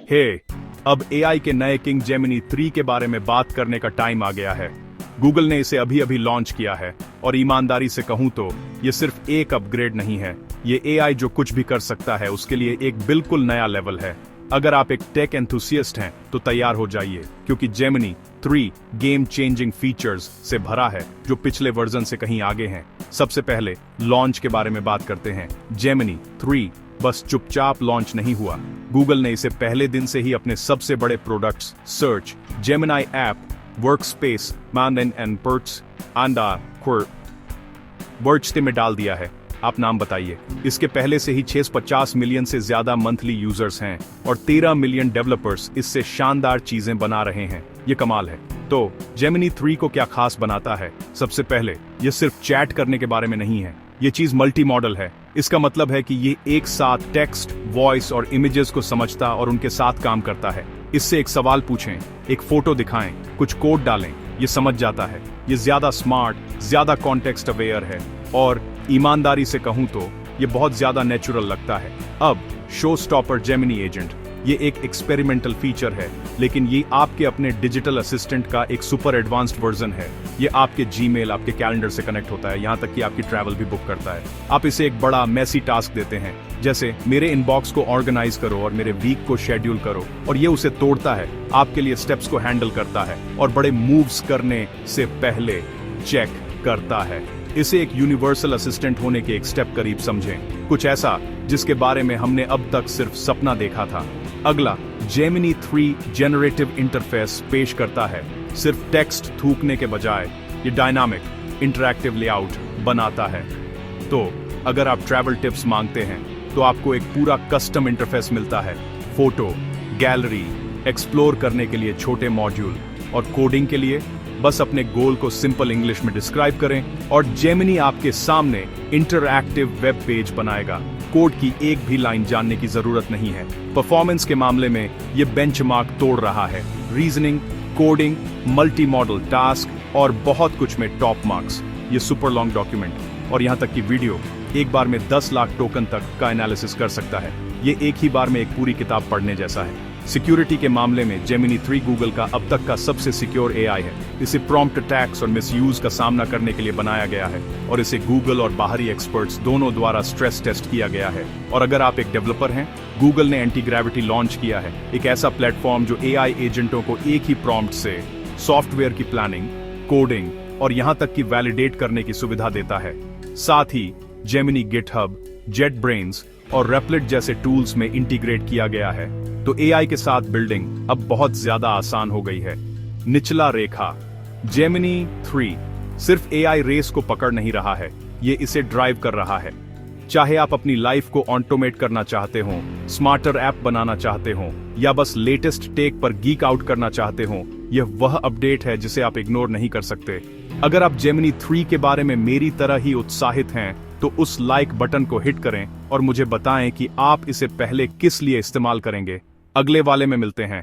हे, अब एआई के नए किंग जेमिनी 3 के बारे में बात करने का टाइम आ गया है। गूगल ने इसे अभी अभी लॉन्च किया है और ईमानदारी से कहूं तो ये सिर्फ एक अपग्रेड नहीं है, ये एआई जो कुछ भी कर सकता है उसके लिए एक बिल्कुल नया लेवल है। अगर आप एक टेक एंथुसियस्ट हैं तो तैयार हो जाइए, क्योंकि जेमिनी 3 गेम चेंजिंग फीचर्स से भरा है जो पिछले वर्जन से कहीं आगे हैं। सबसे पहले लॉन्च के बारे में बात करते हैं। जेमिनी 3 बस चुपचाप लॉन्च नहीं हुआ, गूगल ने इसे पहले दिन से ही अपने सबसे बड़े products search, Gemini app, workspace, मैन एंड पर्ट्स वर्ड्स में डाल दिया है। आप नाम बताइए। इसके पहले से ही 650 मिलियन से ज्यादा मंथली यूजर्स हैं और 13 मिलियन डेवलपर्स इससे शानदार चीजें बना रहे हैं। ये कमाल है। तो जेमिनी 3 को क्या खास बनाता है? सबसे पहले ये सिर्फ चैट करने के बारे में नहीं है, ये चीज मल्टी मॉडल है। इसका मतलब है कि ये एक साथ टेक्स्ट, वॉइस और इमेजेस को समझता और उनके साथ काम करता है। इससे एक सवाल पूछें, एक फोटो दिखाएं, कुछ कोड डालें, ये समझ जाता है। ये ज्यादा स्मार्ट, ज्यादा कॉन्टेक्स्ट अवेयर है और ईमानदारी से कहूं तो ये बहुत ज्यादा नेचुरल लगता है। अब शो स्टॉपर जेमिनी एजेंट, ये एक एक्सपेरिमेंटल फीचर है, लेकिन ये आपके अपने डिजिटल असिस्टेंट का एक सुपर एडवांस्ड वर्जन है। ये आपके जीमेल, आपके कैलेंडर से कनेक्ट होता है, यहाँ तक कि आपकी ट्रैवल भी बुक करता है। आप इसे एक बड़ा मैसी टास्क देते हैं, जैसे मेरे इनबॉक्स को ऑर्गेनाइज करो और मेरे वीक को शेड्यूल करो, और ये उसे तोड़ता है, आपके लिए स्टेप्स को हैंडल करता है और बड़े मूव्स करने से पहले चेक करता है। इसे एक यूनिवर्सल असिस्टेंट होने के एक स्टेप करीब समझें, कुछ ऐसा जिसके बारे में हमने अब तक सिर्फ सपना देखा था। अगला, जेमिनी 3 जेनरेटिव इंटरफेस पेश करता है। सिर्फ टेक्स्ट थूकने के बजाय ये डायनामिक इंटरैक्टिव लेआउट बनाता है। तो अगर आप ट्रैवल टिप्स मांगते हैं तो आपको एक पूरा कस्टम इंटरफेस मिलता है। फोटो, गैलरी, एक्सप्लोर करने के लिए छोटे मॉड्यूल और कोडिंग के लिए बस अपने गोल को सिंपल इंग्लिश में डिस्क्राइब करें और जेमिनी आपके सामने इंटरैक्टिव वेब पेज बनाएगा। कोड की एक भी लाइन जानने की जरूरत नहीं है। परफॉर्मेंस के मामले में ये बेंचमार्क तोड़ रहा है। Reasoning, coding, multi modal task और बहुत कुछ में टॉप मार्क्स। ये सुपर लॉन्ग डॉक्यूमेंट और यहाँ तक कि वीडियो एक बार में 10 लाख टोकन तक का एनालिसिस कर सकता है। ये एक ही बार में एक पूरी किताब पढ़ने जैसा है। सिक्योरिटी के मामले में जेमिनी 3 गूगल का अब तक का सबसे सिक्योर एआई है। इसे प्रॉम्प्ट अटैक्स और मिसयूज का सामना करने के लिए बनाया गया है और इसे गूगल और बाहरी एक्सपर्ट्स दोनों द्वारा स्ट्रेस टेस्ट किया गया है। और अगर आप एक डेवलपर हैं, गूगल ने एंटी ग्रेविटी लॉन्च किया है, एक ऐसा प्लेटफॉर्म जो एआई एजेंटों को एक ही प्रॉम्प्ट से सॉफ्टवेयर की प्लानिंग, कोडिंग और यहाँ तक कि वैलिडेट करने की सुविधा देता है। साथ ही जेमिनी गिटहब, जेटब्रेन्स और रेपलिट जैसे टूल्स में इंटीग्रेट किया गया है, तो एआई के साथ बिल्डिंग अब बहुत ज्यादा आसान हो गई है। निचला रेखा, जेमिनी 3 सिर्फ एआई रेस को पकड़ नहीं रहा है, ये इसे ड्राइव कर रहा है। चाहे आप अपनी लाइफ को ऑटोमेट करना चाहते हो, स्मार्टर ऐप बनाना चाहते हो या बस लेटेस्ट टेक पर गीक आउट करना चाहते हो, यह वह अपडेट है जिसे आप इग्नोर नहीं कर सकते। अगर आप जेमिनी 3 के बारे में मेरी तरह ही उत्साहित हैं तो उस लाइक बटन को हिट करें और मुझे बताएं कि आप इसे पहले किस लिए इस्तेमाल करेंगे। अगले वाले में मिलते हैं।